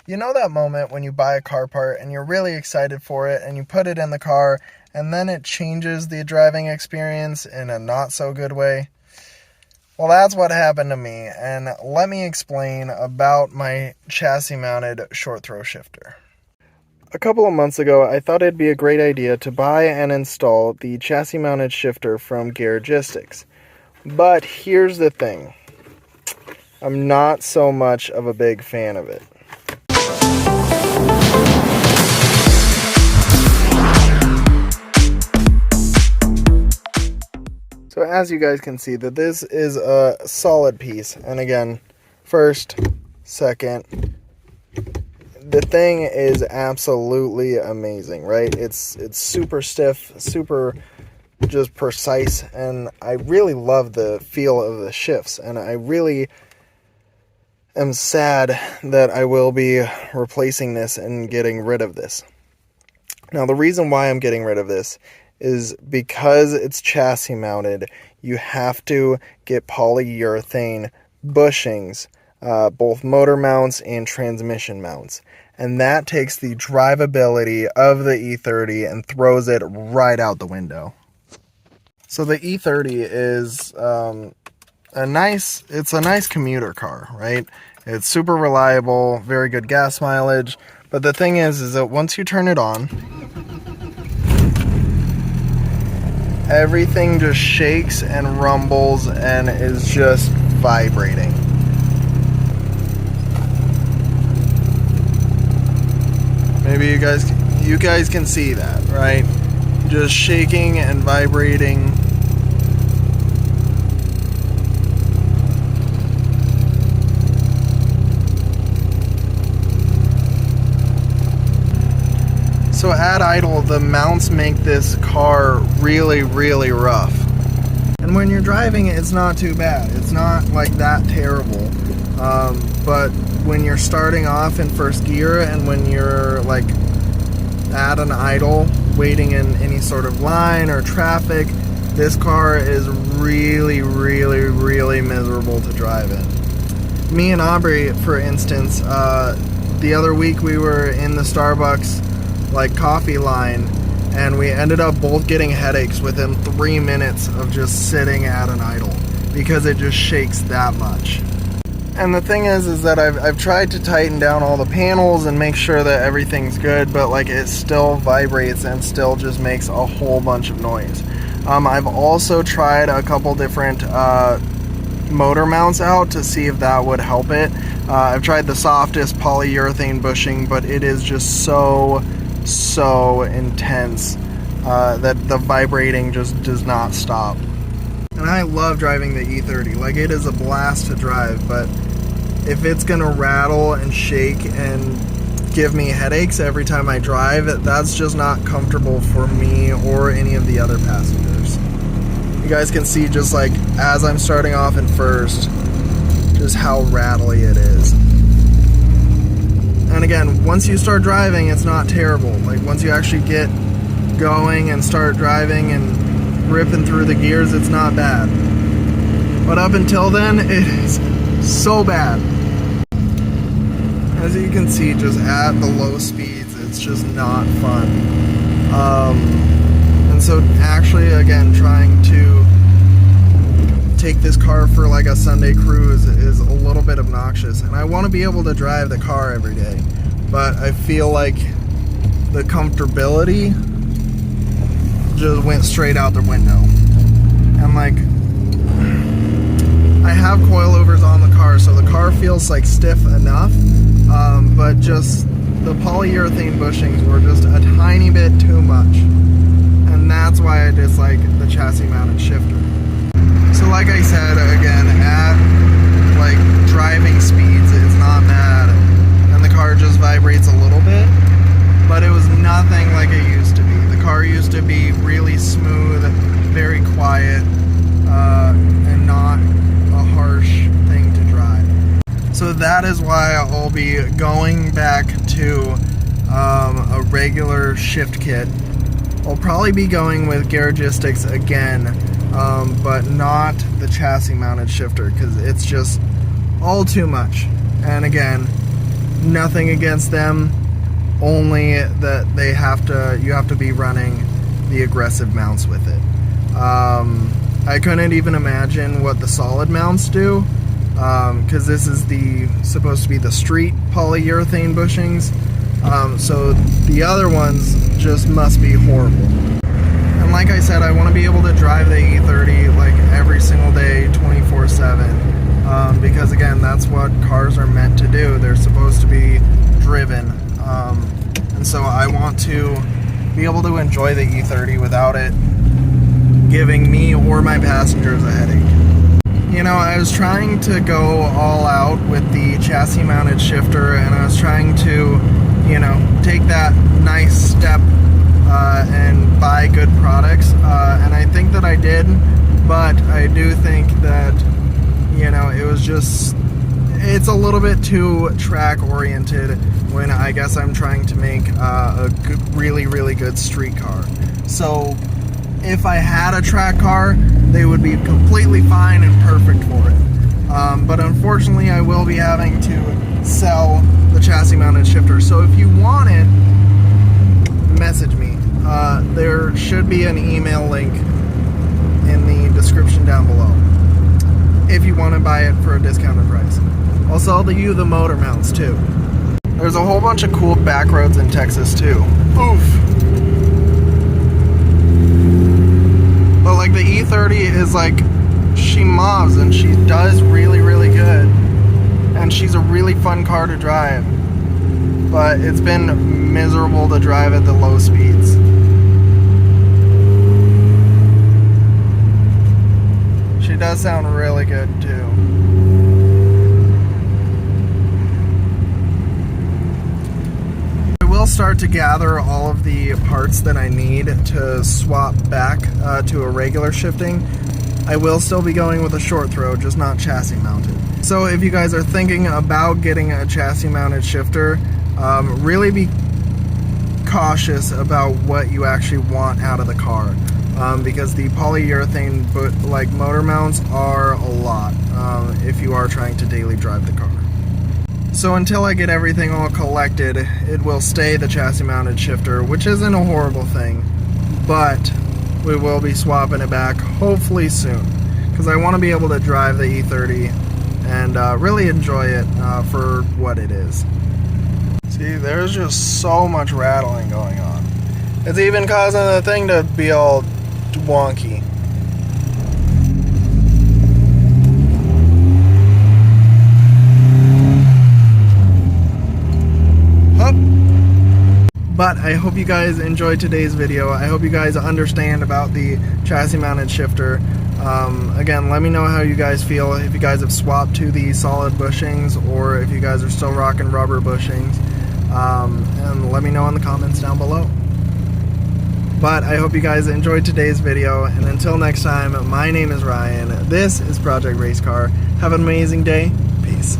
You know that moment when you buy a car part and you're really excited for it and you put it in the car and then it changes the driving experience in a not so good way? Well, that's what happened to me, and let me explain about my chassis mounted short throw shifter. A couple of months ago, I thought it'd be a great idea to buy and install the chassis mounted shifter from Garagistics. But here's the thing. I'm not so much of a big fan of it. So as you guys can see, that this is a solid piece. And again, first, second, the thing is absolutely amazing, right? It's super stiff, super just precise, and I really love the feel of the shifts, and I really am sad that I will be replacing this and getting rid of this. Now, the reason why I'm getting rid of this is because it's chassis mounted. You have to get polyurethane bushings, both motor mounts and transmission mounts. And that takes the drivability of the E30 and throws it right out the window. So the E30 is a nice commuter car, right? It's super reliable, very good gas mileage. But the thing is that once you turn it on, everything just shakes and rumbles and is just vibrating. Maybe you guys can see that, right? Just shaking and vibrating. So at idle, the mounts make this car really, really rough. And when you're driving it, it's not too bad. It's not like that terrible. But when you're starting off in first gear and when you're like at an idle, waiting in any sort of line or traffic, this car is really, really, really miserable to drive in. Me and Aubrey, for instance, the other week we were in the Starbucks coffee line, and we ended up both getting headaches within 3 minutes of just sitting at an idle because it just shakes that much. And the thing is that I've tried to tighten down all the panels and make sure that everything's good, but it still vibrates and still just makes a whole bunch of noise. I've also tried a couple different motor mounts out to see if that would help it. I've tried the softest polyurethane bushing, but it is just so intense that the vibrating just does not stop. And I love driving the E30. It is a blast to drive, but if it's gonna rattle and shake and give me headaches every time I drive, that's just not comfortable for me or any of the other passengers. You guys can see just as I'm starting off in first, just how rattly it is. And again, once you start driving, it's not terrible. Once you actually get going and start driving and ripping through the gears, it's not bad. But up until then, it is so bad. As you can see, just at the low speeds, it's just not fun. And so actually, again, trying to take this car for a Sunday cruise is a little bit obnoxious. And I want to be able to drive the car every day, but I feel like the comfortability just went straight out the window. And I have coilovers on the car, so the car feels stiff enough, but just the polyurethane bushings were just a tiny bit too much, and that's why I dislike the chassis mounted shifter. So like I said, again, at driving speeds, it's not bad, and the car just vibrates a little bit, but it was nothing like it used to be. The car used to be really smooth, very quiet, and not a harsh thing to drive. So that is why I'll be going back to a regular shift kit. I'll probably be going with Garagistics again, but not the chassis mounted shifter, because it's just all too much. And again, Nothing against them, only that you have to be running the aggressive mounts with it. I couldn't even imagine what the solid mounts do, because this is supposed to be the street polyurethane bushings. So the other ones just must be horrible. And like I said, I want to be able to drive the E30 like every single day, 24/7, because again, that's what cars are meant to do. They're supposed to be driven, and so I want to be able to enjoy the E30 without it giving me or my passengers a headache. You know, I was trying to go all out with the chassis mounted shifter, and I was trying to, you know, take that nice step and buy good products, and I think that I did, but I do think that, you know, it's a little bit too track oriented when I guess I'm trying to make a good, really, really good street car. So if I had a track car, they would be completely fine and perfect for it. But unfortunately, I will be having to sell the chassis mounted shifter. So if you want it, message me. There should be an email link in the description down below if you want to buy it for a discounted price. I'll sell you the motor mounts too. There's a whole bunch of cool back roads in Texas too. Oof. But like the E30 is like, she mobs and she does really, really good. And she's a really fun car to drive. But it's been miserable to drive at the low speeds. She does sound really good too. I will start to gather all of the parts that I need to swap back to a regular shifting. I will still be going with a short throw, just not chassis mounted. So if you guys are thinking about getting a chassis mounted shifter, really be cautious about what you actually want out of the car, because the polyurethane like motor mounts are a lot if you are trying to daily drive the car. So until I get everything all collected, it will stay the chassis mounted shifter, which isn't a horrible thing, but we will be swapping it back hopefully soon, because I want to be able to drive the E30 and really enjoy it for what it is. See, there's just so much rattling going on. It's even causing the thing to be all wonky. But I hope you guys enjoyed today's video. I hope you guys understand about the chassis mounted shifter. Again, let me know how you guys feel, if you guys have swapped to the solid bushings or if you guys are still rocking rubber bushings. And let me know in the comments down below. But I hope you guys enjoyed today's video, and until next time, my name is Ryan. This is Project Race Car. Have an amazing day. Peace.